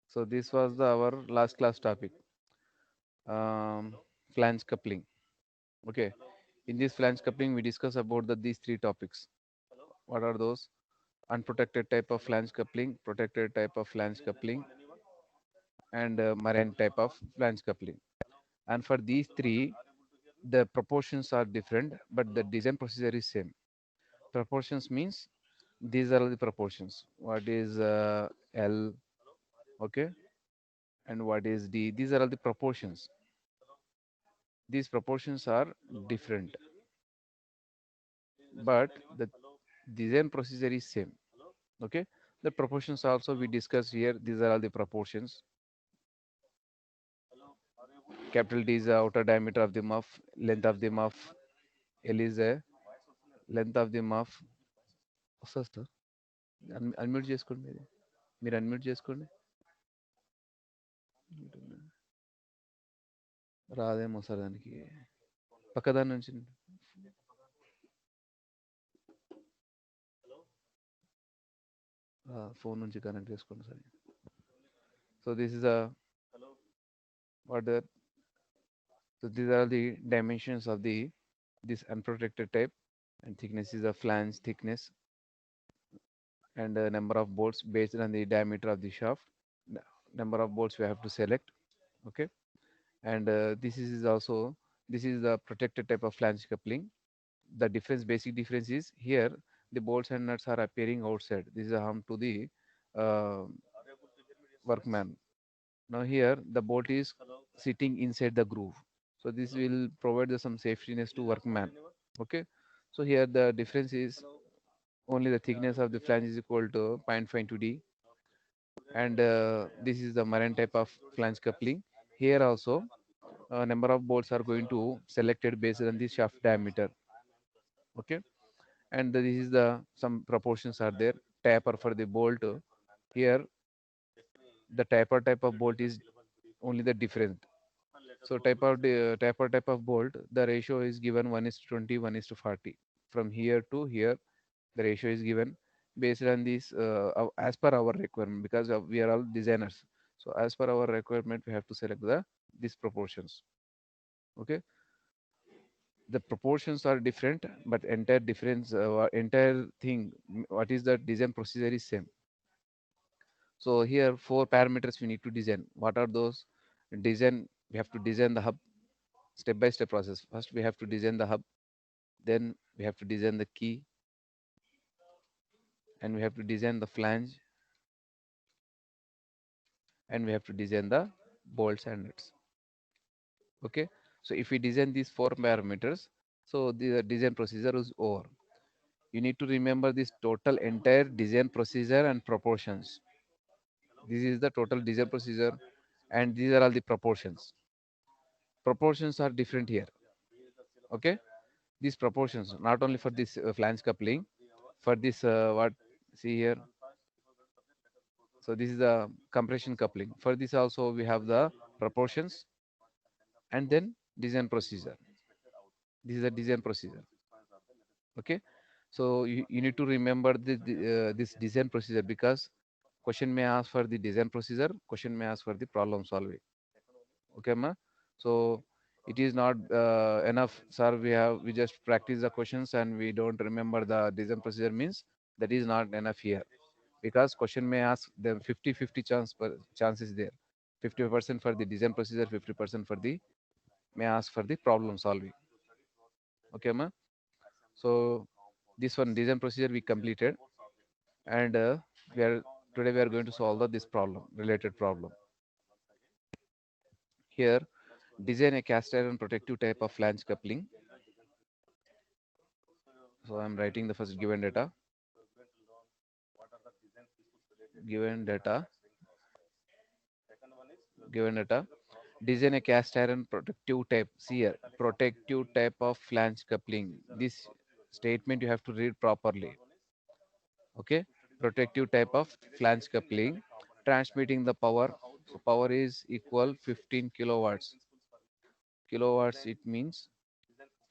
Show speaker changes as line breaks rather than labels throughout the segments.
So this was our last class topic, um, flange coupling. Okay. In this flange coupling, we discuss about these three topics. What are those? Unprotected type of flange coupling, protected type of flange coupling, and marine type of flange coupling. And for these three, the proportions are different, but the design procedure is same. Proportions means these are the proportions. What is L, okay, and what is D? These are all the proportions. These proportions are different, but the design procedure is same. Okay, the proportions also we discussed here. These are all the proportions. Capital D is the outer diameter of the muff, length of the muff. L is the length of the muff. వస్తుంది sir unmute చేసుకోండి మీరు unmute చేసుకోండి రాదేమో sir దానికి పక్కదాని నుంచి phone నుంచి connect చేసుకోండి sir so this is what the so these are the dimensions of the this unprotected type, and thickness is the flange thickness, and number of bolts based on the diameter of the shaft. Number of bolts we have to select. Okay, and this is also this is the protected type of flange coupling. The difference, basic difference is here the bolts and nuts are appearing outside. This is a harm to the uh, workman. Now here the bolt is sitting inside the groove. So this will provide some safetiness to workman. Okay. So here the difference is only the thickness of the flange is equal to 0.52D, and this is the marine type of flange coupling. Here also number of bolts are going to selected based on the shaft diameter. Okay, and this is the some proportions are there. Taper for the bolt. Here the taper type of bolt is only the difference. So type of bolt, the ratio is given 1 is to 20, 1 is to 40. From here to here, the ratio is given based on this as per our requirement, because we are all designers. So as per our requirement, we have to select these proportions. Okay, the proportions are different, but entire difference, entire thing, what is the design procedure is same. So here four parameters we need to design. What are those? Design, we have to design the hub, step by step process. First we have to design the hub, then we have to design the key, and we have to design the flange, and we have to design the bolts and nuts. Okay, so if we design these four parameters, so the design procedure is over. You need to remember this total entire design procedure and proportions. This is the total design procedure, and these are all the proportions. Proportions are different here. Okay, these proportions not only for this flange coupling, for this what see here. So this is the compression coupling. For this also we have the proportions, and then design procedure. This is the design procedure. Okay, so you need to remember this design procedure, because question may ask for the design procedure, question may ask for the problem solving. Okay, ma. So it is not enough, sir. We just practice the questions and we don't remember the design procedure means that is not enough here, because question may ask the 50-50 chance is there. 50% for the design procedure, 50% for the may ask for the problem solving. Okay, ma. So this one design procedure we completed, and we are today we are going to solve this problem, related problem. Here, design a cast iron protective type of flange coupling. So I'm writing the first given data, given data. Design a cast iron protective type. See here, protective type of flange coupling. This statement you have to read properly. Okay, protective type of flange coupling, transmitting the power. So power is equal 15 kilowatts. Kilowatts, it means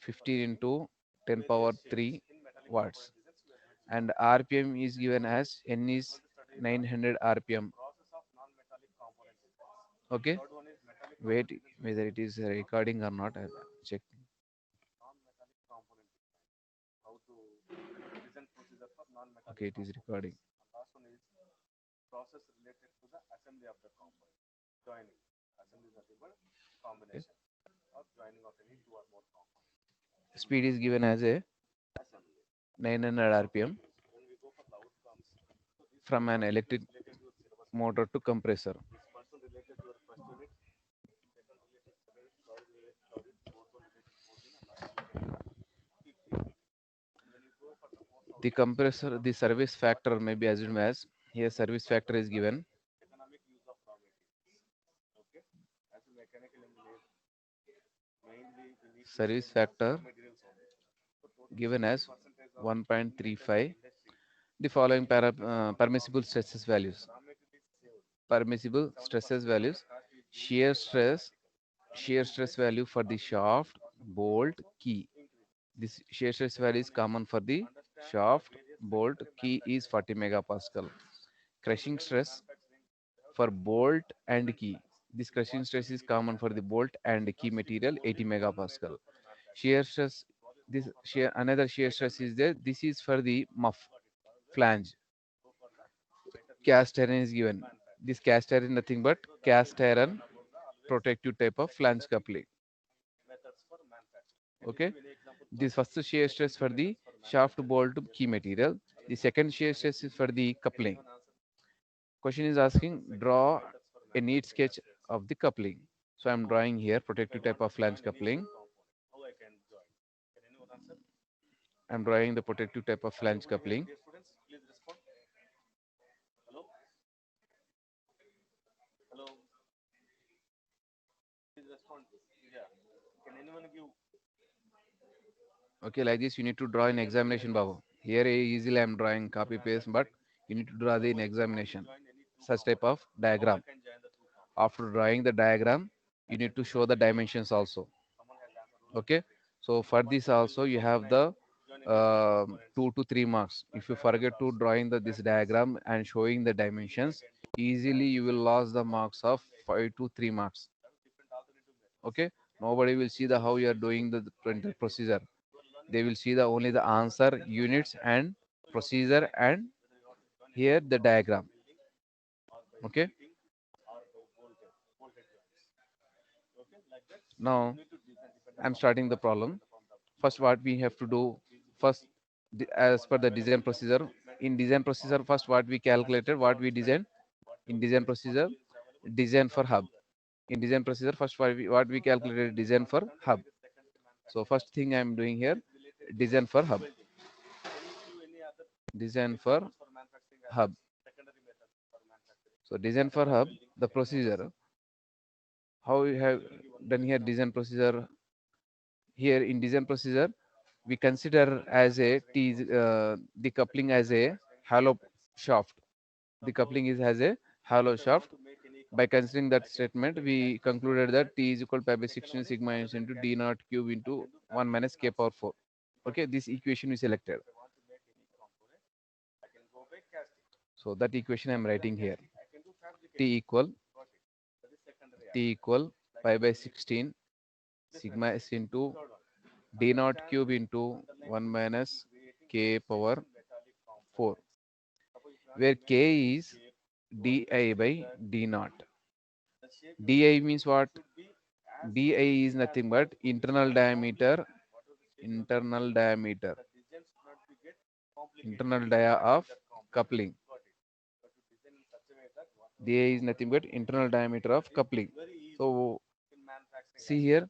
15 into 10 power 3 watts, and rpm is given as n is 900 rpm. Okay, wait whether it is recording or not. I'll check. Okay, it is recording. Okay. Speed is given as a 900 rpm from an electric motor to compressor. The compressor, the service factor may be assumed as here service factor is given. Service factor given as 1.35. The following permissible stresses values. Permissible stresses values. Shear stress value for the shaft, bolt, key. This shear stress value is common for the shaft, bolt, key is 40 megapascal. Crushing stress for bolt and key. This crushing stress is common for the bolt and key material 80 megapascal. Shear stress, this shear another shear stress is there. This is for the muff flange. Cast iron is given. This cast iron is nothing but cast iron protective type of flange coupling. Okay. This first shear stress for the shaft bolt key material. The second shear stress is for the coupling. Question is asking draw a neat sketch of the coupling. So I'm drawing here protective type of flange coupling. I'm drawing the protective type of flange coupling. Okay, like this you need to draw in examination, Babu. Here easily I'm drawing copy paste, but you need to draw the in examination. Such type of diagram. After drawing the diagram, you need to show the dimensions also. Okay, so for this also you have the 2 to 3 marks. If you forget to drawing the this diagram and showing the dimensions, easily you will lose the marks of 5 to 3 marks. Okay, nobody will see the how you are doing the printer procedure. They will see the only the answer units and procedure and here the diagram. Okay, now I'm starting the problem. First what we have to do, first as per the design procedure, in design procedure first what we calculated, what we designed in design procedure, design for hub. In design procedure first what we calculated, design for hub. So first thing I'm doing here, design for hub. Design for hub. So design for hub, the procedure, how we have done here design procedure. Here in design procedure we consider as a the coupling as a hollow shaft. The coupling is as a hollow shaft. By considering that statement, we concluded that T is equal to pi by 16 sigma n into D naught cube into 1 minus K power 4. Okay, this equation is selected. So that equation I am writing here. T equal pi by 16 sigma s into D naught cube into 1 minus K power 4, where K is di by d naught. Di means what? Di is nothing but internal diameter, internal dia of coupling. Di is nothing but internal diameter of coupling. So see here,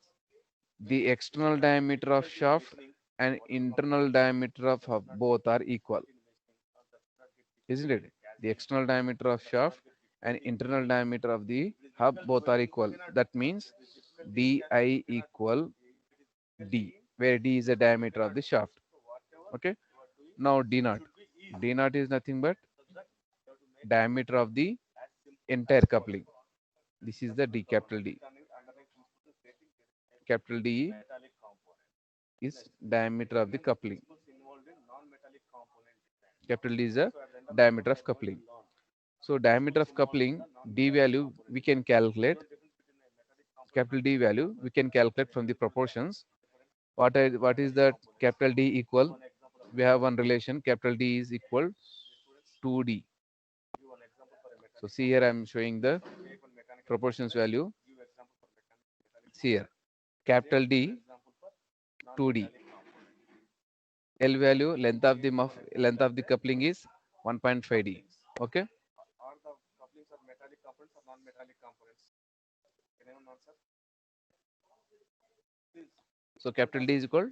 the external diameter of shaft and internal diameter of hub both are equal, isn't it? The external diameter of shaft and internal diameter of the hub both are equal. That means di equal d, where d is the diameter of the shaft. Okay. Now d naught. D naught is nothing but diameter of the entire coupling. This is the d, capital D. Capital D is diameter of the coupling. Capital D is the diameter of coupling. So diameter of coupling D value we can calculate, capital D value we can calculate from the proportions. What is that capital D equal? We have one relation, capital D is equal 2D. So see here I am showing the proportions value. See here, capital D 2D. L value, length of the coupling is 1.5D. Okay. So capital D is equal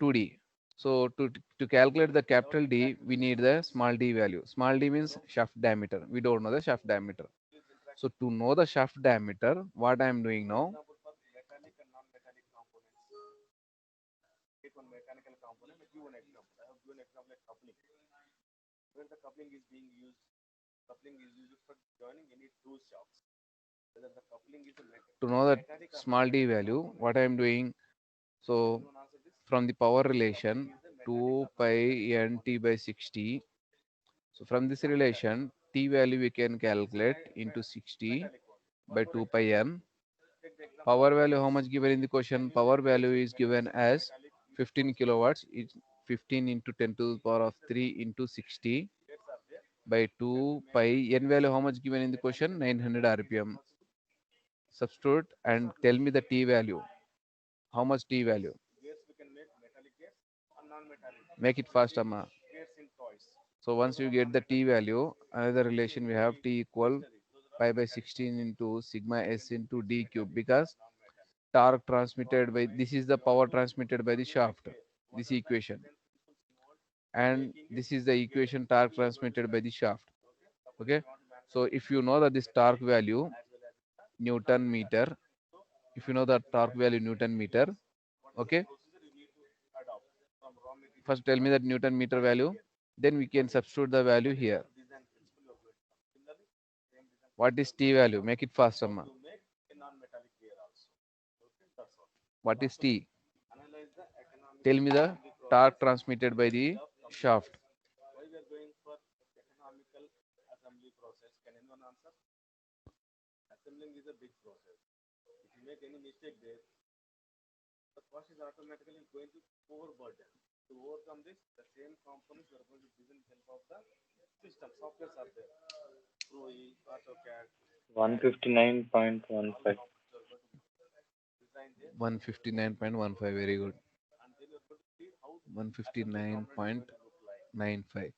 2D. So to calculate the capital D, we need the small d value. Small d means shaft diameter. We don't know the shaft diameter. So to know the shaft diameter, what I am doing now? To know that small d value, what I am doing? So from the power relation 2 pi nt by 60. So from this relation, t value we can calculate into 60 by 2 pi n. Power value, how much given in the question? Power value is given as 15 kilowatts. It's 15 into 10 to the power of 3 into 60 by 2 pi. N value, how much given in the question? 900 RPM. Substitute and tell me the T value. How much T value? Make it fast, Amma. So once you get the T value, another relation we have T equal pi by 16 into sigma S into D cube, because torque transmitted by, this is the power transmitted by the shaft, this equation, and this is the equation torque transmitted by the shaft. Okay. So if you know that this torque value Newton meter, if you know the torque value Newton meter, okay, first tell me that Newton meter value, then we can substitute the value here. What is T value? Make it fast, Amma. What is T? Tell me the torque transmitted by the shaft.
One 159.15.
159.15. Very good. 159.95.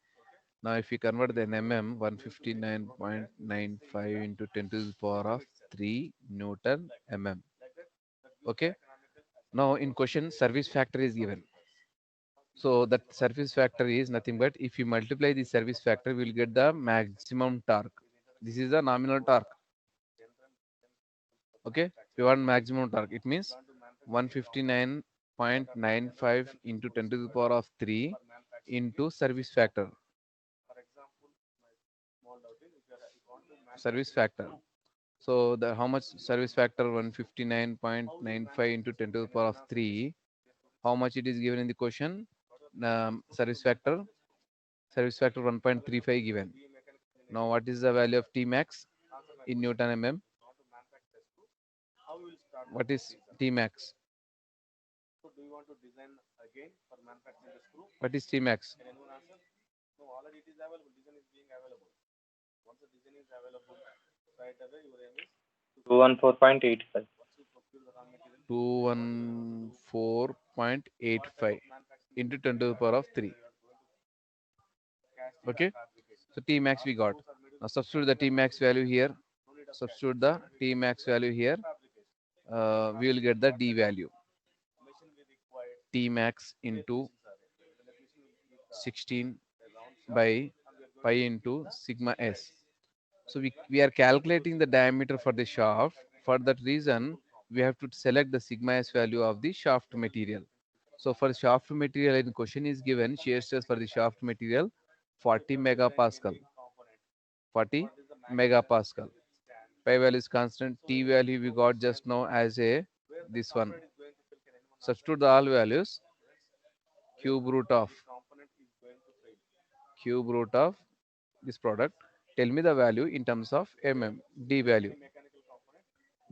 Now, if you convert the mm, 159.95 into 10 to the power of 3 Newton mm. Okay. Now, in question, service factor is given. So that service factor is nothing but if you multiply the service factor, we will get the maximum torque. This is the nominal torque. Okay. We want maximum torque. It means 159.95 into 10 to the power of 3 into service factor. Service factor. So the how much service factor? 159.95 into 10 to the power of 3. How much it is given in the question? Service factor. Service factor 1.35 given. Now what is the value of T max in Newton mm? What is T max? What is T max?
214.85.
214.85 into 10 to the power of 3. Okay. So T max we got. Now substitute the T max value here. Substitute the T max value here. We will get the D value. T max into 16 by pi into sigma S. So we are calculating the diameter for the shaft. For that reason, we have to select the sigma S value of the shaft material. So for shaft material in question is given shear stress for the shaft material 40 megapascal. 40 megapascal. Pi value is constant. T value we got just now as a this one. Substitute the all values. Cube root of this product Tell me the value in terms of mm. D value.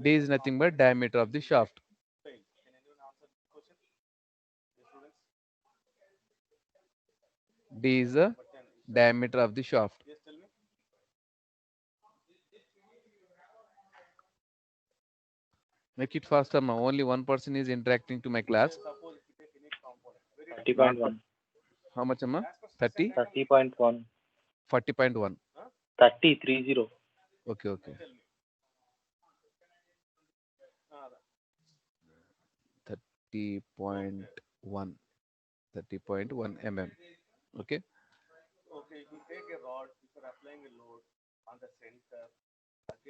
D is nothing but diameter of the shaft. D is the diameter of the shaft. Make it faster now. Only one person is interacting to my class.
30.1.
Not how much, Amma? 30?
30.1.
40.1.
30, 30.
Okay, okay. 30.1. 30.1 mm. Okay.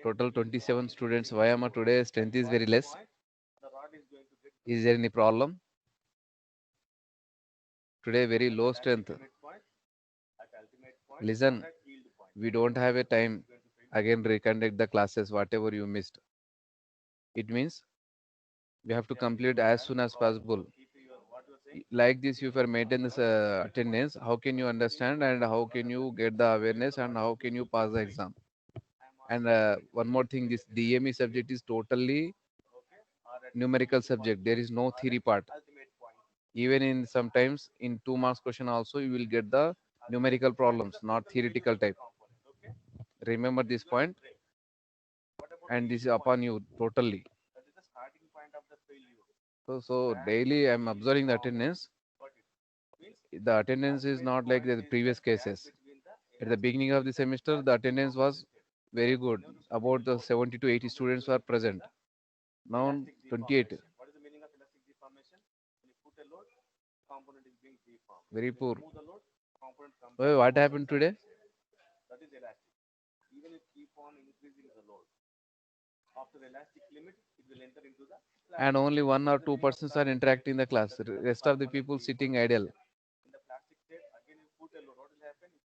Total 27 students. Why am I today? Strength is very less. Is there any problem? Today very low strength. Listen, we don't have a time. Again, reconduct the classes, whatever you missed. It means we have to complete as soon as possible. Like this, if you maintain this attendance, how can you understand and how can you get the awareness and how can you pass the exam? And one more thing, this DME subject is totally numerical subject. There is no theory part. Even in sometimes in 2 marks question also, you will get the numerical problems, not theoretical type. Remember this point, and this is upon you totally. So daily I'm observing the attendance. The attendance is not like the previous cases. At the beginning of the semester, the attendance was very good. About the 70 to 80 students were present. Now 28. Very poor. Why, what happened today? And only 1 or 2 persons are interacting in the class. Rest of the people sitting idle.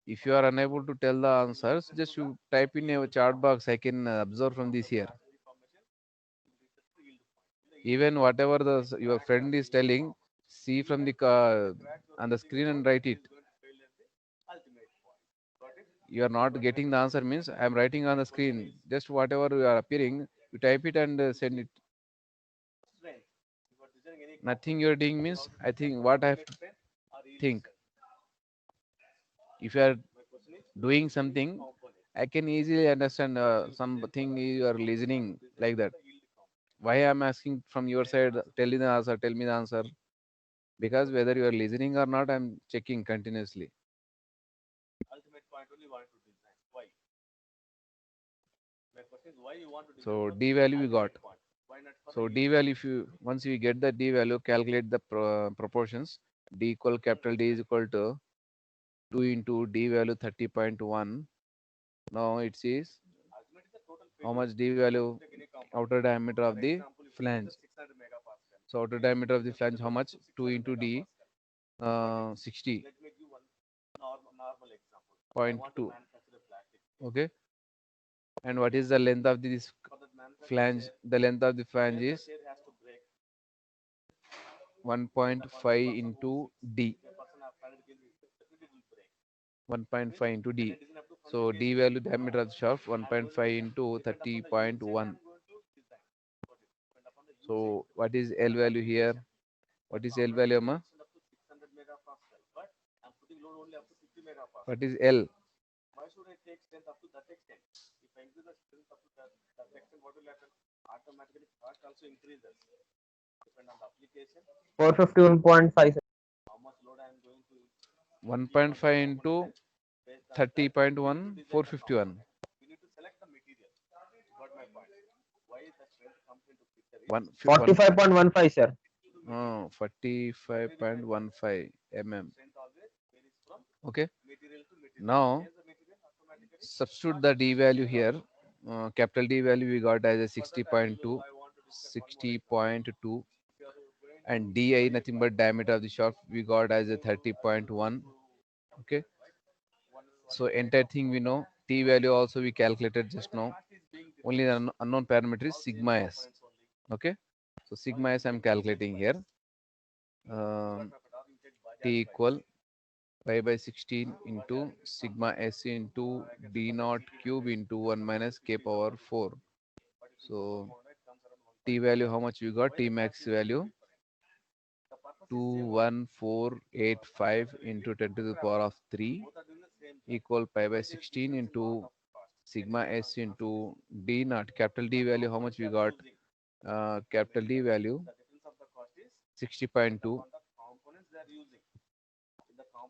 If you are unable to tell the answers, just you type in a chat box. I can observe from this here. Even whatever your friend is telling, see from the on the screen and write it. You are not getting the answer means I am writing on the screen. Just whatever you are appearing, you type it and send it. Nothing you are doing means I think what I have to think. If you are doing something, I can easily understand something you are listening like that. Why I am asking from your side, tell me the answer, tell me the answer. Because whether you are listening or not, I'm checking continuously. So D value we got. So D value, if you once you get the D value, calculate the proportions. D equal capital D is equal to 2 into D value 30.1. Now it is how much D value outer diameter of the flange. So outer diameter of the flange how much? 2 into D 60.2. Okay. And what is the length of this flange? The length of the flange is 1.5 into D. 1.5 into D. So D value diameter of the shaft 1.5 into 30.1. So what is L value here? What is L value, Amma? What is L?
Four 51.5.
1.5 into 30.1, 451.
45.15, sir.
45.15 mm. Okay. Now substitute the D value here. Capital D value we got as a 60.2, 60.2, and DI nothing but diameter of the shaft we got as a 30.1. Okay. So entire thing we know. T value also we calculated just now. Only the unknown parameter is sigma s. Okay. So sigma s I'm calculating here. T equal pi by 16 into sigma s into d naught cube into 1 minus k power 4. So t value, how much we got? T max value 21485 into 10 to the power of 3 equal pi by 16 into sigma s into d naught. Capital D value, how much we got? Capital D value 60.2.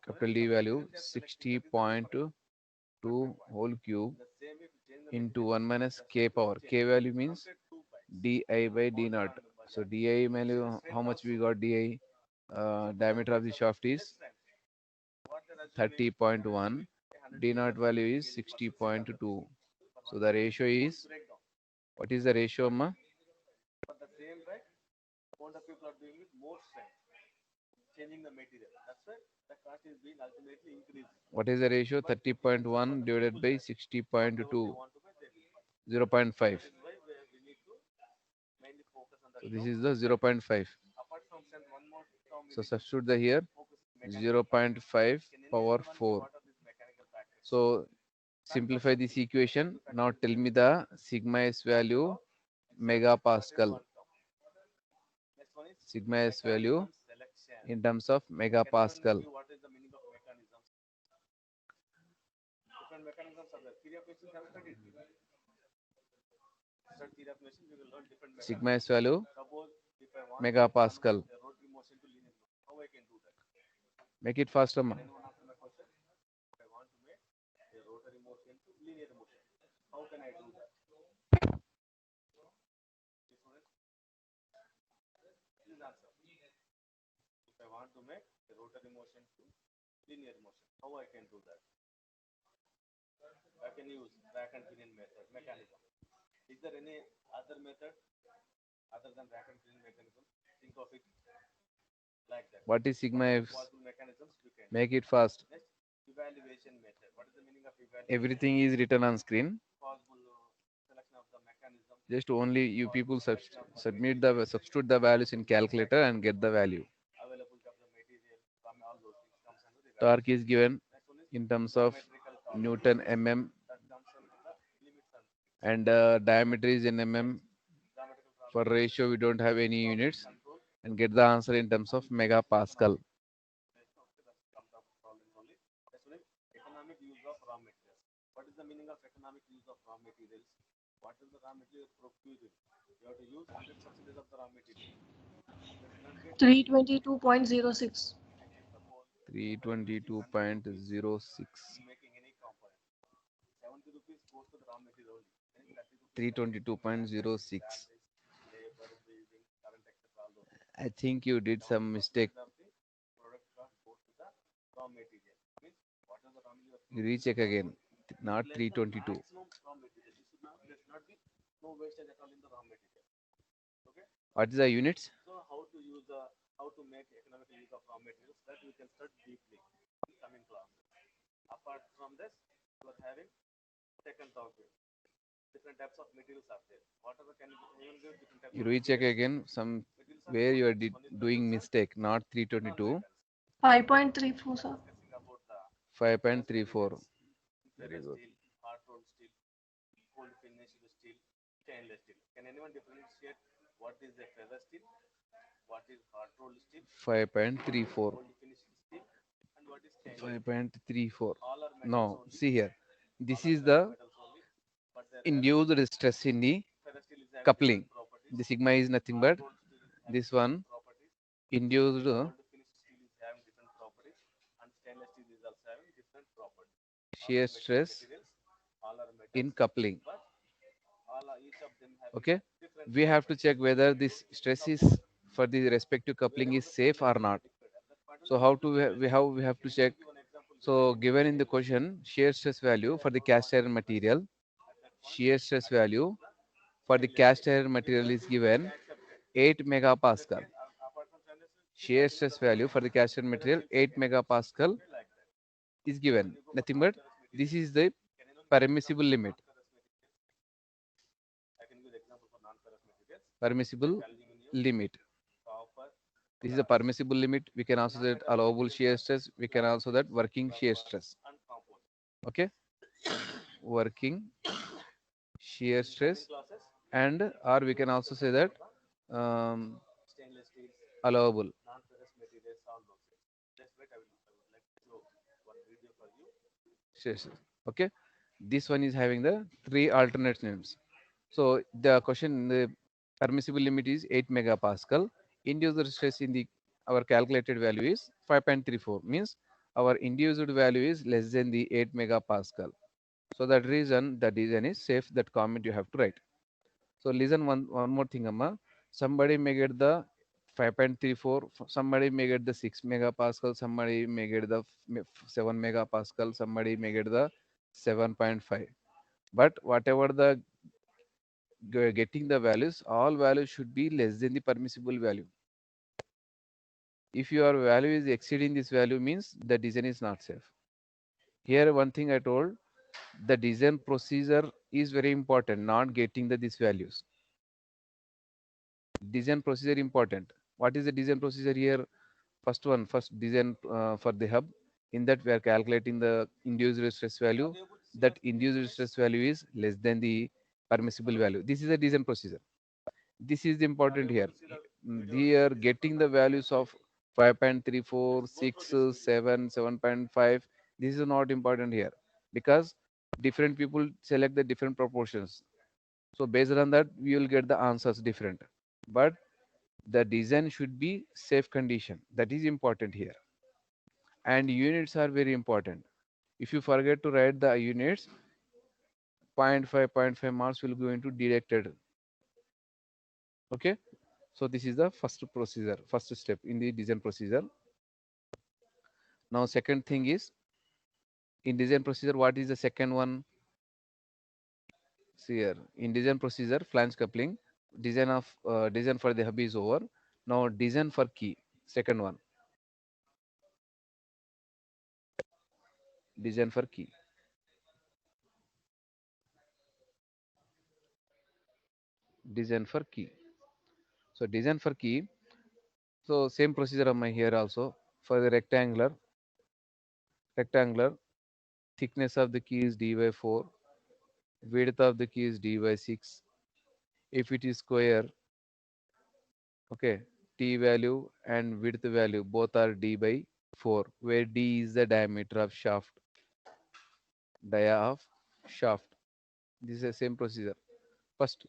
Capital D value 60.2 whole cube into 1 minus k power. K value means di by d naught. So di value, how much we got? Di diameter of the shaft is 30.1. D naught value is 60.2. So the ratio is, what is the ratio, ma? What is the ratio? 30.1 divided by 60.2, 0.5. So this is the 0.5. So substitute the here 0.5 power 4. So simplify this equation. Now tell me the sigma s value megapascal. Sigma s value in terms of megapascal. Sigma s value megapascal. Make it faster, ma. What is sigma f? Make it fast. Everything is written on screen. Just only you people substitute the values in calculator and get the value. Torque is given in terms of Newton mm and diameter is in mm. For ratio, we don't have any units, and get the answer in terms of megapascal.
Three 322.06.
322.06. 322.06. I think you did some mistake. You recheck again. Not 322. What is the units? You recheck again. Some where you are doing mistake. Not 322.
5.34, sir.
5.34. Very good. 5.34. 5.34. No, see here. This is the induced stress in the coupling. The sigma is nothing but this one induced shear stress in coupling. Okay, we have to check whether this stress is for the respective coupling is safe or not. So how to we have to check? So given in the question, shear stress value for the cast iron material, shear stress value for the cast iron material is given 8 megapascal. Shear stress value for the cast iron material 8 megapascal is given. Nothing but this is the permissible limit. Permissible limit. This is a permissible limit. We can also say that allowable shear stress. We can also that working shear stress. Okay, working shear stress, and or we can also say that um, allowable. Yes, yes. Okay, this one is having the three alternate names. So the question, the permissible limit is 8 megapascal. Induced stress in the our calculated value is 5.34. Means our induced value is less than the 8 megapascal. So that reason the design is safe. That comment you have to write. So listen one more thing, Amma. Somebody may get the 5.34. Somebody may get the 6 megapascal. Somebody may get the 7 megapascal. Somebody may get the 7.5. But whatever the getting the values, all values should be less than the permissible value. If your value is exceeding this value, means the design is not safe. Here one thing I told, the design procedure is very important, not getting these values. Design procedure important. What is the design procedure here? First design for the hub. In that we are calculating the induced stress value. That induced stress value is less than the permissible value. This is a design procedure. This is important here. Here getting the values of 5.34, 6, 7, 7.5. This is not important here because different people select the different proportions. So based on that, we will get the answers different. But the design should be safe condition. That is important here. And units are very important. If you forget to write the units, 0.5 marks will go into deducted. Okay. So this is the first procedure, first step in the design procedure. Now second thing is in design procedure, what is the second one? See here in design procedure, flange coupling, design for the hub is over. Now design for key, second one, design for key. Design for key. So design for key. So same procedure am I here also for the rectangular thickness of the key is d by 4, width of the key is d by 6. If it is square, okay, t value and width value both are d by 4, where d is the diameter of shaft, dia of shaft. This is the same procedure. First,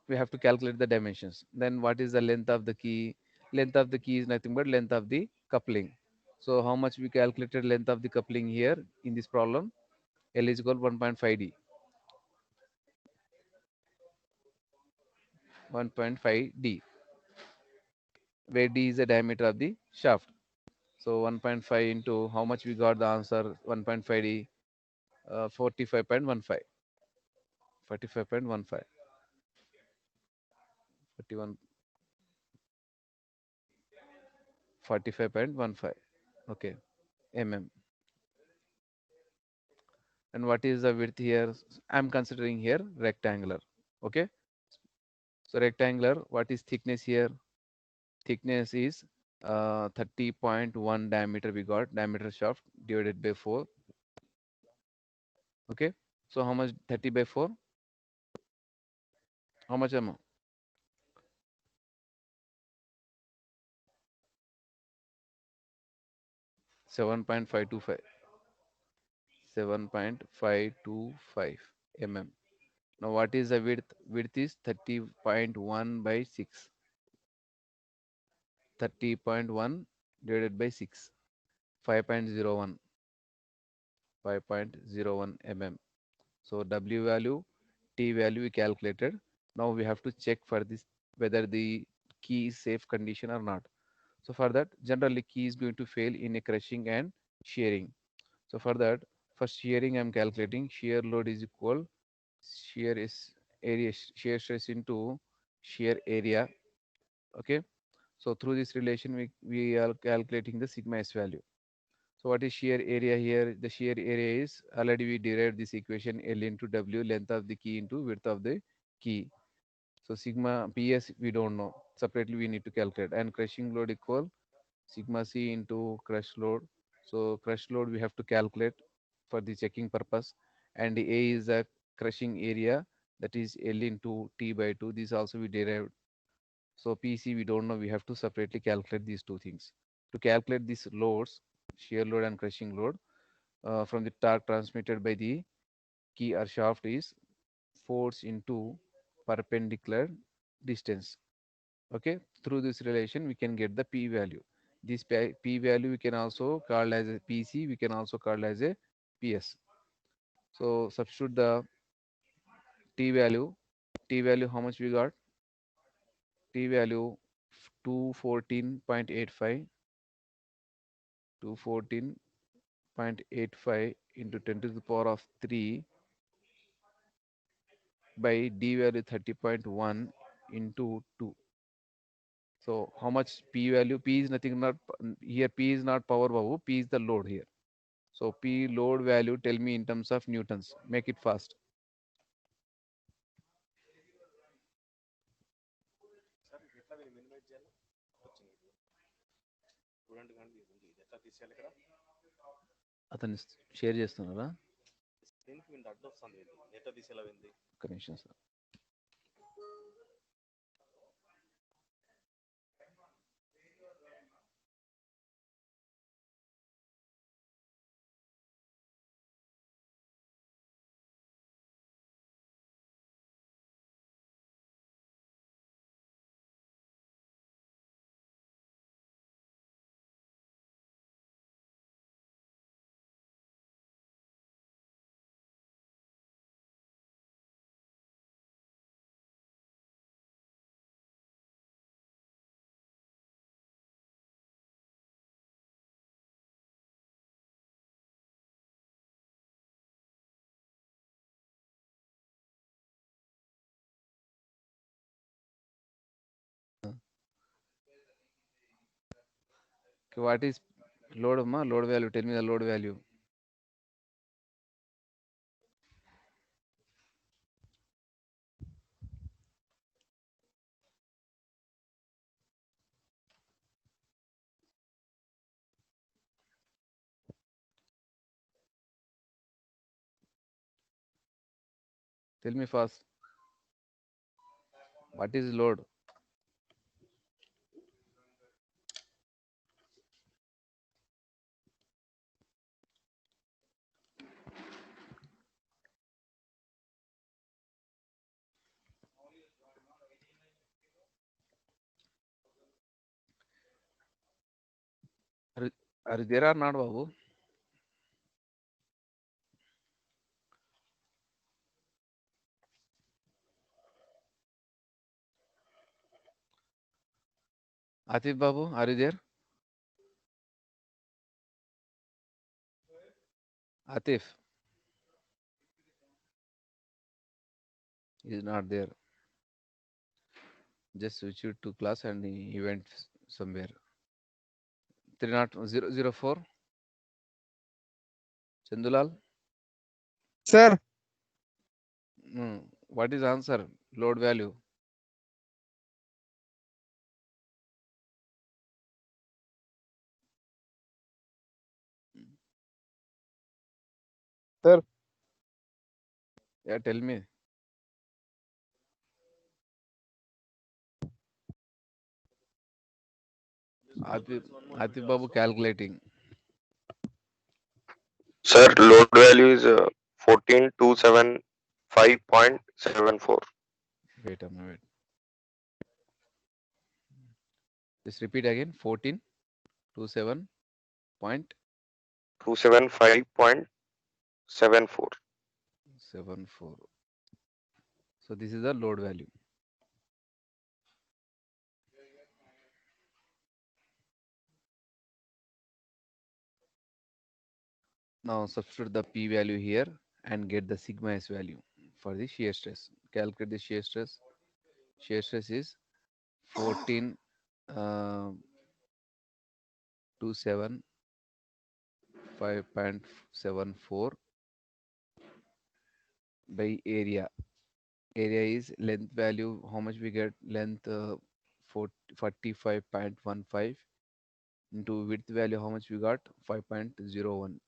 we have to calculate the dimensions. Then what is the length of the key? Length of the key is nothing but length of the coupling. So how much we calculated length of the coupling here in this problem? L is equal 1.5d. 1.5d, where d is the diameter of the shaft. So 1.5 into how much we got the answer 1.5d, 45.15. 45.15. 41, 45.15. Okay, mm. And what is the width here? I'm considering here rectangular. Okay, so rectangular, what is thickness here? Thickness is 30.1 diameter we got, diameter shaft divided by 4. Okay, so how much 30 by 4? How much am I? 7.525. 7.525 mm. Now what is the width? Width is 30.1 by 6. 30.1 divided by 6. 5.01. 5.01 mm. So W value, T value we calculated. Now we have to check for this whether the key is safe condition or not. So for that, generally key is going to fail in a crushing and shearing. So for that, for shearing I'm calculating shear load is equal shear is area shear stress into shear area. Okay. So through this relation we are calculating the sigma s value. So what is shear area here? The shear area is already we derived this equation L into W, length of the key into width of the key. So sigma PS we don't know. separately we need to calculate. And crushing load equal sigma c into crush load. So crush load we have to calculate for the checking purpose. And the A is the crushing area, that is L into T by 2. This also we derived. So PC we don't know, we have to separately calculate these two things. To calculate these loads, shear load and crushing load, from the torque transmitted by the key or shaft is force into perpendicular distance. Okay, through this relation we can get the P value. This P value we can also call as a PC, we can also call as a PS. So substitute the T value. T value how much we got? T value 214.85, 214.85 into 10 to the power of 3 by D value 30.1 into 2. So how much P value? P is nothing, not here. P is not power, Babu. P is the load here. So P load value, tell me in terms of newtons. Make it fast. అతన్ని share చేస్తున్నారా? ఒక్క నిమిషం sir. Okay, what is load, amma? Load value. Tell me the load value. Tell me fast. What is load? Are, are you there or not, Babu? Atif Babu, are you there? Atif is not there. Just switch it to class and he went somewhere. 30004. Chandulal.
Sir,
What is answer? Load value.
sir,
Yeah, tell me. Atif Babu calculating.
Sir, load value is 14275.74.
Wait a minute. Just repeat again. 1427 point
275.74.
74. So this is the load value. Now substitute the P value here and get the sigma S value for the shear stress. Calculate the shear stress. Shear stress is 14 27 5.74 by area. Area is length value. How much we get? Length 45.15 into width value, how much we got? 5.01.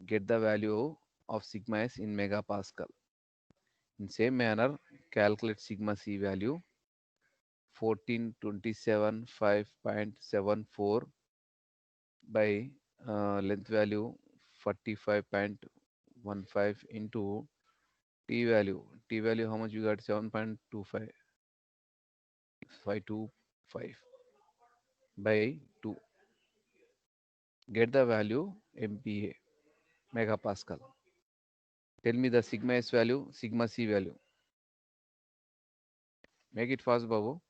Get the value of sigma s in megapascal. In same manner, calculate sigma c value 1427 5.74 by length value 45.15 into t value. T value how much you got? 7.25 525 by 2. Get the value MPa megapascal. Tell me the sigma s value, sigma c value. Make it fast, Babu.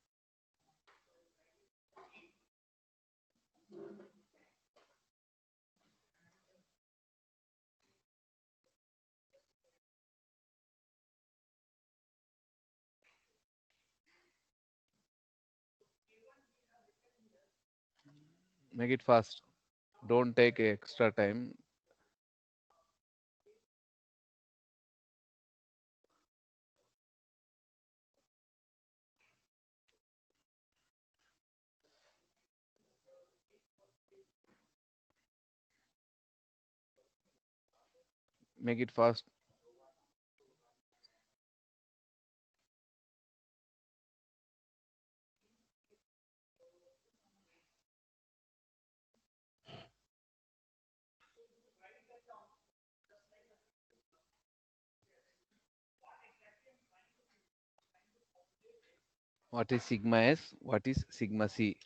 Make it fast. Don't take extra time. Make it fast. What is sigma s? What is sigma c?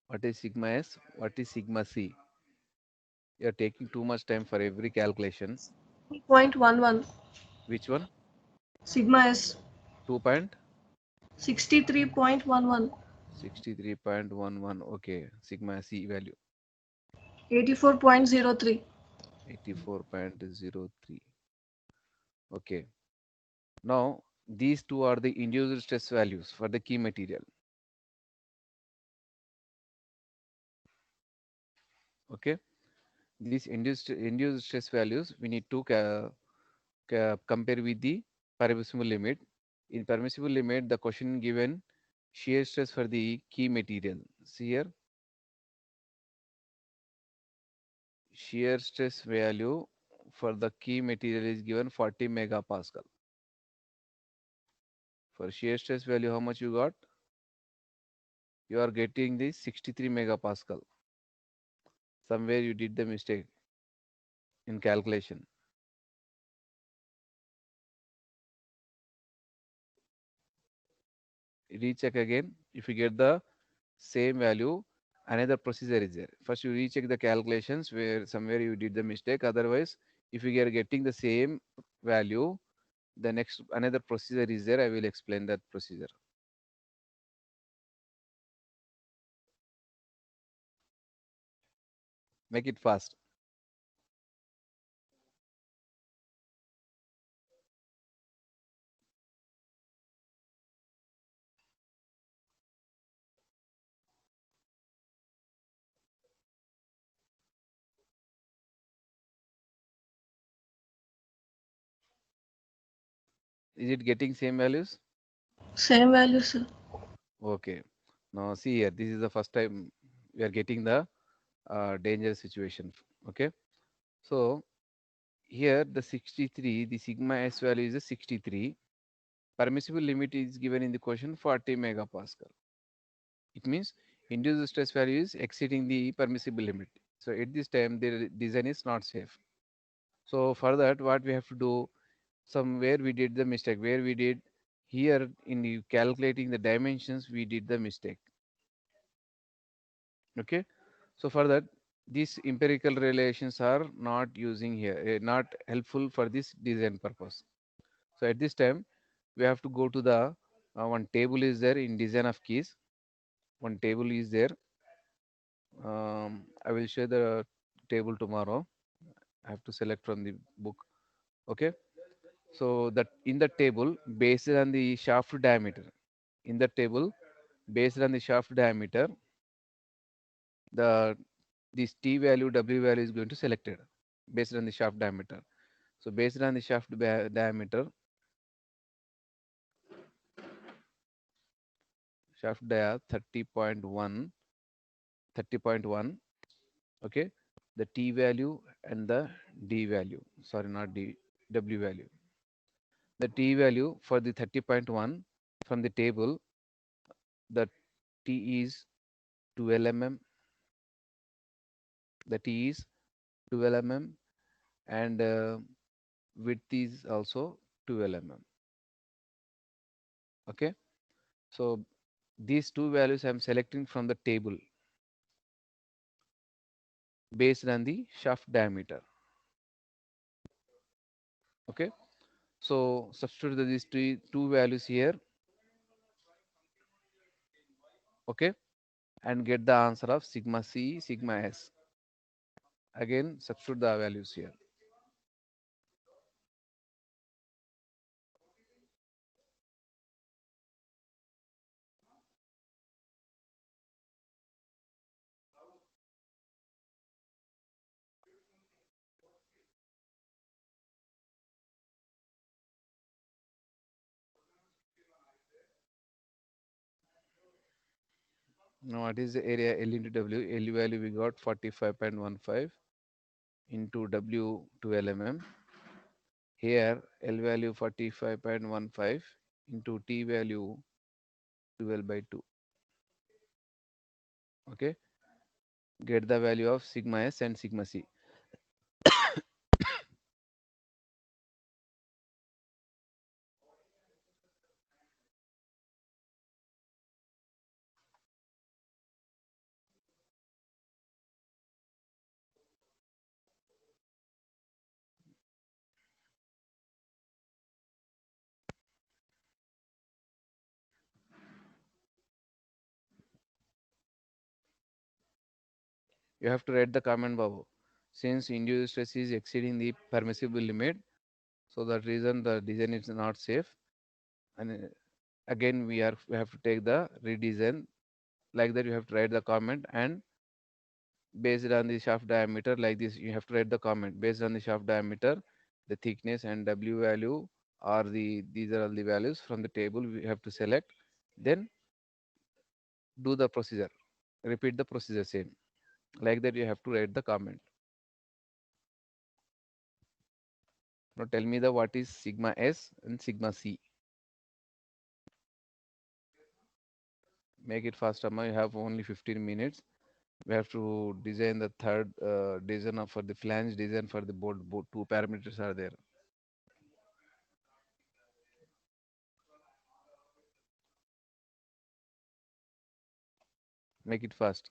What is sigma s? What is sigma c? You are taking too much time for every calculation.
3.11.
Which one?
Sigma S 63.11.
2.63.11. Okay. Sigma c value
84.03.
84.03. Okay. Now, these two are the induced stress values for the key material. Okay. These induced stress values we need to compare with the permissible limit. In permissible limit, the question given shear stress for the key material. See here, shear stress value for the key material is given 40 megapascal. For shear stress value, how much you got? You are getting the 63 megapascal. Somewhere you did the mistake in calculation. Recheck again. If you get the same value, another procedure is there. First, you recheck the calculations where somewhere you did the mistake. Otherwise, if you are getting the same value, the next another procedure is there. I will explain that procedure. Make it fast. Is it getting same values?
Same value, sir.
Okay. Now see here. This is the first time we are getting the danger situation. Okay. So here the 63, the sigma s value is a 63. Permissible limit is given in the question 40 megapascal. It means induced stress value is exceeding the permissible limit. So at this time, the design is not safe. So for that, what we have to do, somewhere we did the mistake, where we did here in the calculating the dimensions, we did the mistake. Okay. So for that, these empirical relations are not using here, not helpful for this design purpose. So at this time, we have to go to the one table is there in design of keys. One table is there. I will share the table tomorrow. I have to select from the book. Okay. So that in the table, based on the shaft diameter, in the table, based on the shaft diameter, the this T value, W value is going to selected based on the shaft diameter. So based on the shaft diameter, shaft dia 30.1, 30.1. Okay, the T value and the D value. Sorry, not D, W value. The T value for the 30.1 from the table, the T is 12 mm. The T is 12 mm and width is also 12 mm. Okay, so these two values I am selecting from the table based on the shaft diameter. Okay, so substitute these two values here. Okay, and get the answer of sigma C, sigma S. Again, substitute the values here. Now, what is the area L into W? L value we got 45.15 into W 12 mm. Here, L value 45.15 into T value 12 by 2. Okay, get the value of sigma S and sigma C. You have to write the comment, Babu. Since induced stress is exceeding the permissible limit, so that reason the design is not safe. And again, we have to take the redesign. Like that, you have to write the comment, and based on the shaft diameter, like this, you have to write the comment based on the shaft diameter, the thickness and W value are these are all the values from the table we have to select. Then do the procedure. Repeat the procedure same. Like that, you have to write the comment. Now tell me the what is sigma S and sigma C. Make it fast, Amma. You have only 15 minutes. We have to design the third design for the flange design for the board. Both two parameters are there. Make it fast.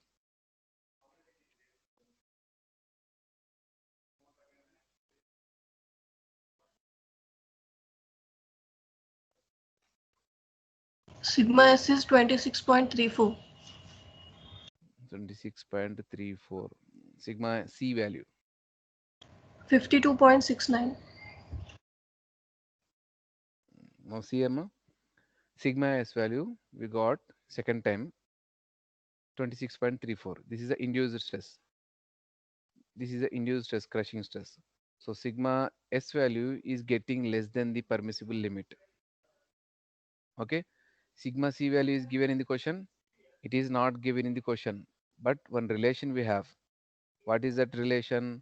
Sigma S is 26.34.
26.34. Sigma C value.
52.69.
Now see, Amma. Sigma S value we got second time 26.34. This is the induced stress. This is the induced stress, crushing stress. So sigma S value is getting less than the permissible limit. Okay. Sigma C value is given in the question. It is not given in the question. But one relation we have. What is that relation?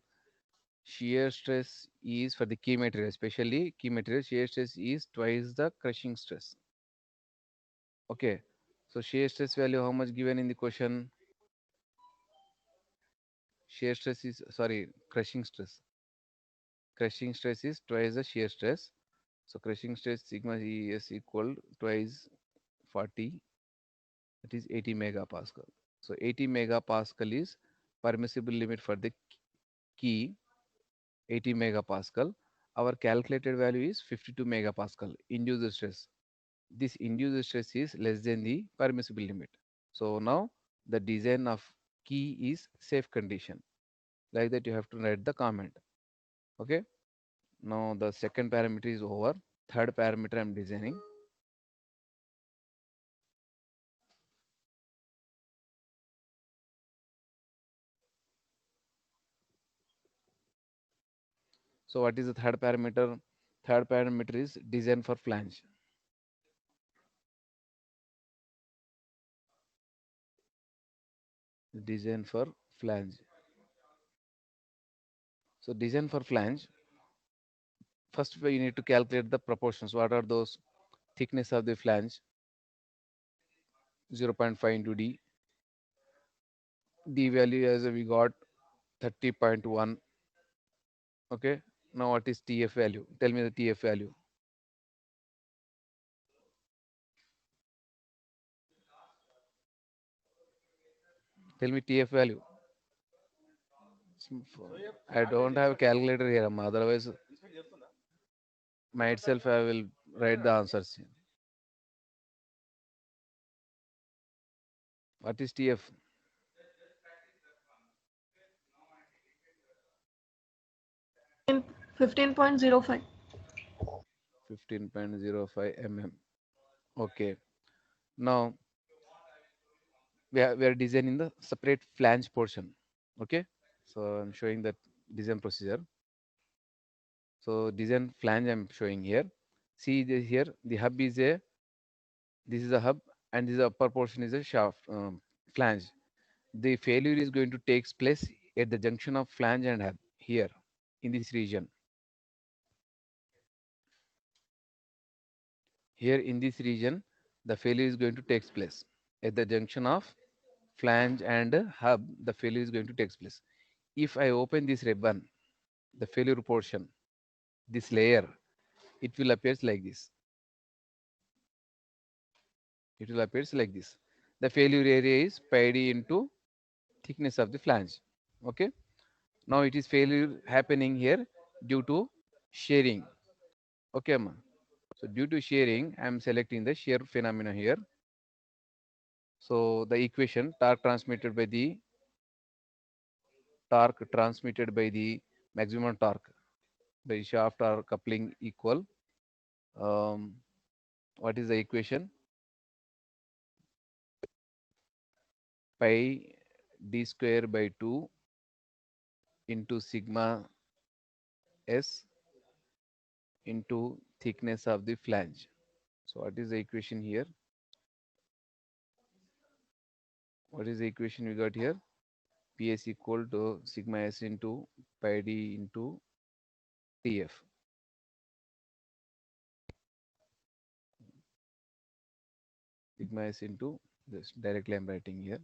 Shear stress is for the key material, especially key material. Shear stress is twice the crushing stress. Okay. So shear stress value how much given in the question? Shear stress is, sorry, crushing stress. Crushing stress is twice the shear stress. So crushing stress sigma E is equal twice 40, that is 80 megapascal. So 80 megapascal is permissible limit for the key, 80 megapascal. Our calculated value is 52 megapascal induced stress. This induced stress is less than the permissible limit. So now the design of key is safe condition. Like that, you have to write the comment. Okay. Now the second parameter is over. Third parameter I'm designing. So what is the third parameter? Third parameter is design for flange. Design for flange. So design for flange. First, we need to calculate the proportions. What are those? Thickness of the flange 0.5 into d. D value as we got 30.1. Okay. Now what is TF value? Tell me the TF value. Tell me TF value. I don't have a calculator here, amma. Otherwise, myself I will write the answers. What is TF?
15.05.
15.05 mm. Okay. Now we are designing the separate flange portion. Okay. So I'm showing that design procedure. So design flange I'm showing here. See here the hub is a, this is a hub, and this upper portion is a shaft, flange. The failure is going to take place at the junction of flange and hub here in this region. Here in this region, the failure is going to take place at the junction of flange and hub. The failure is going to take place. If I open this ribbon, the failure portion, this layer, it will appears like this. It will appears like this. The failure area is pi d into thickness of the flange. Okay. Now it is failure happening here due to shearing. Okay, ma. So due to shearing, I am selecting the shear phenomena here. So the equation torque transmitted by the maximum torque by shaft or coupling equal. What is the equation? Pi d square by 2 into sigma s into thickness of the flange. So what is the equation here? What is the equation we got here? PS equal to sigma s into pi d into TF. Sigma s into this, directly I'm writing here.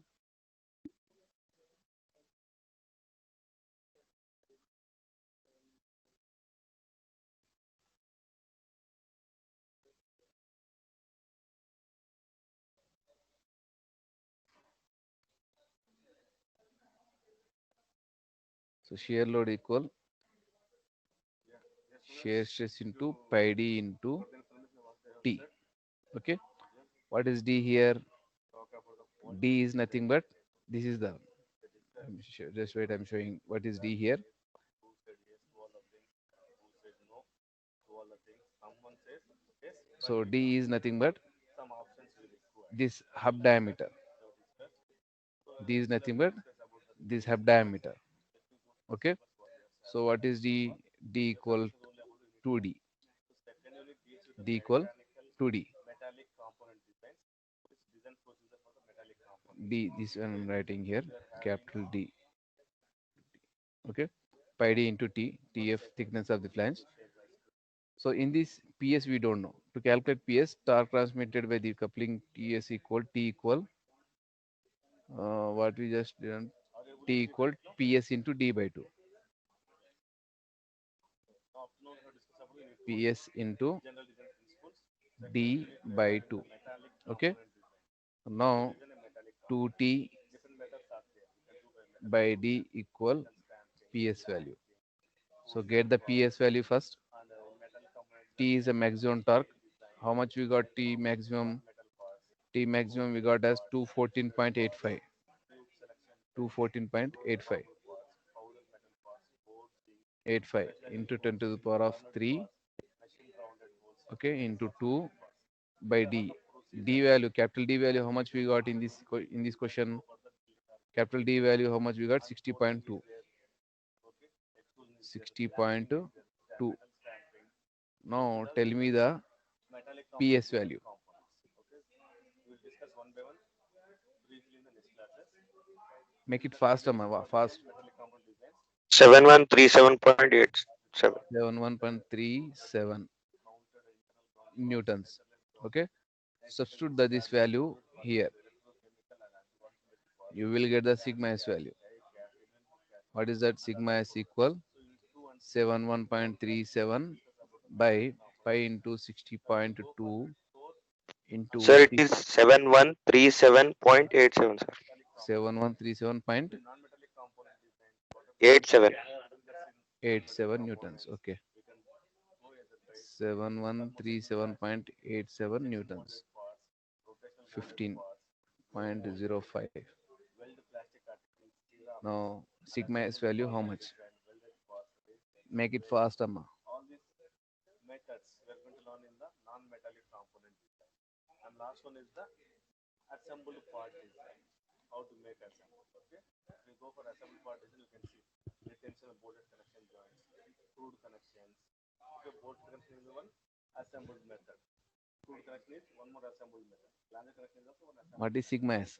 So shear load equal shear stress into pi d into T. Okay. What is D here? D is nothing but this is the, just wait, I'm showing what is D here. So D is nothing but this hub diameter. D is nothing but this hub diameter. Okay. So what is D? D equal 2D. D equal 2D. D, this one I'm writing here, capital D. Okay. Pi D into T, TF thickness of the flange. So in this PS we don't know. To calculate PS, torque transmitted by the coupling TS equal T equal what we just done, T equal PS into D by 2. PS into D by 2. Okay. Now 2T by D equal PS value. So get the PS value first. T is a maximum torque. How much we got T maximum? T maximum we got as 214.85. 214.85. 85 into 10 to the power of 3. Okay, into 2 by D. D value, capital D value, how much we got in this question? Capital D value, how much we got? 60.2. 60.2. Now tell me the PS value. Make it fast, fast.
7137.87.
71.37 newtons. Okay. Substitute this value here. You will get the sigma s value. What is that? Sigma s equal 71.37 by pi into 60.2 into
Sir, it is 7137.87, sir.
7137.87
87.
newtons. Okay. 7137.87 newtons. 15.05. Now sigma s value how much? Make it fast, Amma. What is sigma s?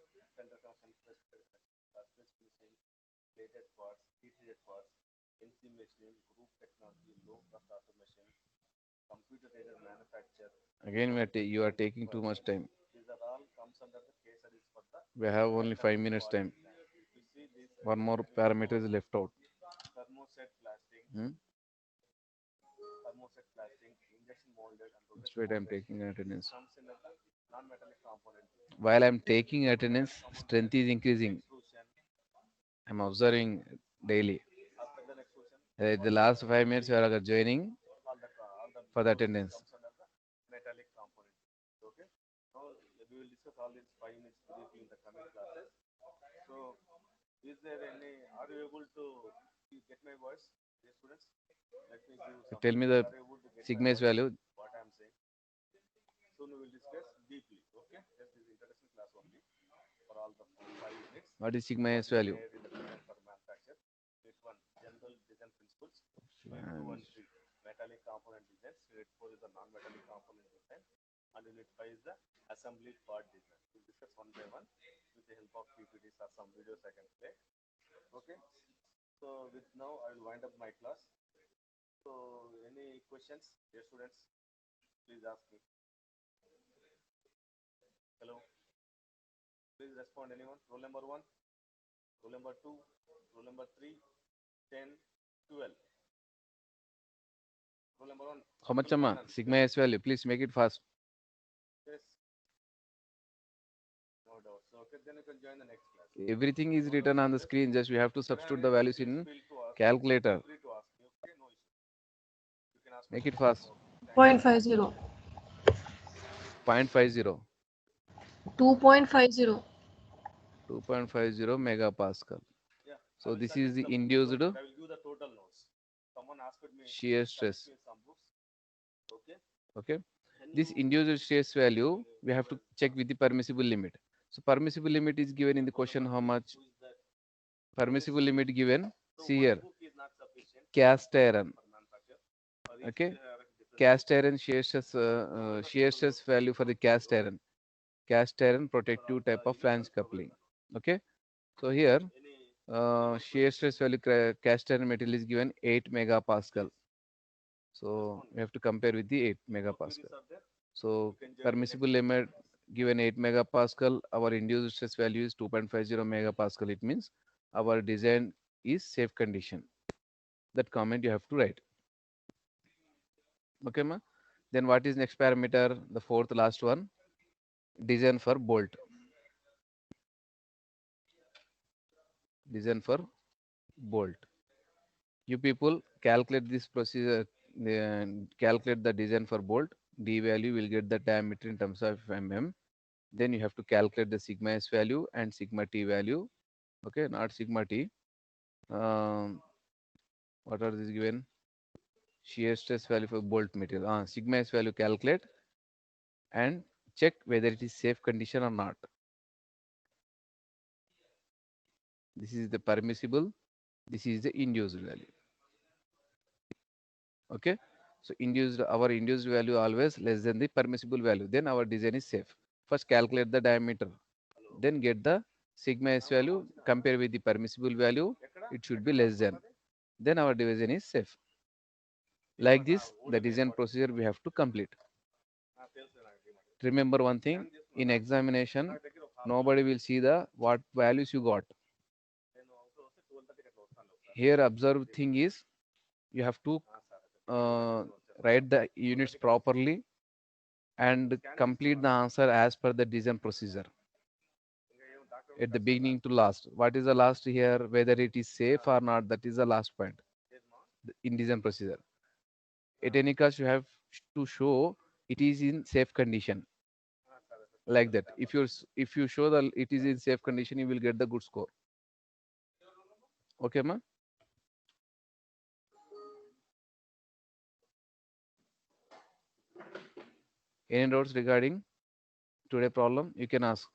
Again, you are taking too much time. We have only 5 minutes time. One more parameter is left out. Hmm? Just wait, I'm taking attendance. While I'm taking attendance, strength is increasing. I'm observing daily. The last 5 minutes, you are joining for the attendance. Tell me the sigma s value. What is sigma s value? And how much, Amma? Sigma s value. Please make it fast. Everything is written on the screen. Just we have to substitute the values in calculator. Make it fast.
0.50.
0.50.
2.50.
2.50 megapascal. So this is the induced shear stress. Okay. This induced stress value we have to check with the permissible limit. So permissible limit is given in the question how much? Permissible limit given. See here. Cast iron. Okay. Cast iron shear stress value for the cast iron. Cast iron protective type of flange coupling. Okay. So here shear stress value cast iron material is given 8 megapascal. So we have to compare with the 8 megapascal. So permissible limit given 8 megapascal, our induced stress value is 2.50 megapascal. It means our design is safe condition. That comment you have to write. Okay, ma? Then what is next parameter? The fourth last one, design for bolt. Design for bolt. You people calculate this procedure, calculate the design for bolt. D value will get the diameter in terms of mm. Then you have to calculate the sigma s value and sigma t value. Okay, not sigma t. What are these given? Shear stress value for bolt material. Sigma s value calculate and check whether it is safe condition or not. This is the permissible. This is the induced value. Okay. So our induced value always less than the permissible value. Then our design is safe. First calculate the diameter. Then get the sigma s value compare with the permissible value, it should be less than. Then our division is safe. Like this, the design procedure we have to complete. Remember one thing, in examination, nobody will see the what values you got. Here, observe thing is, you have to write the units properly and complete the answer as per the design procedure. At the beginning to last. What is the last here? Whether it is safe or not, that is the last point in design procedure. At any cost, you have to show it is in safe condition. Like that. If you show that it is in safe condition, you will get the good score. Okay, ma? Any doubts regarding today problem? You can ask.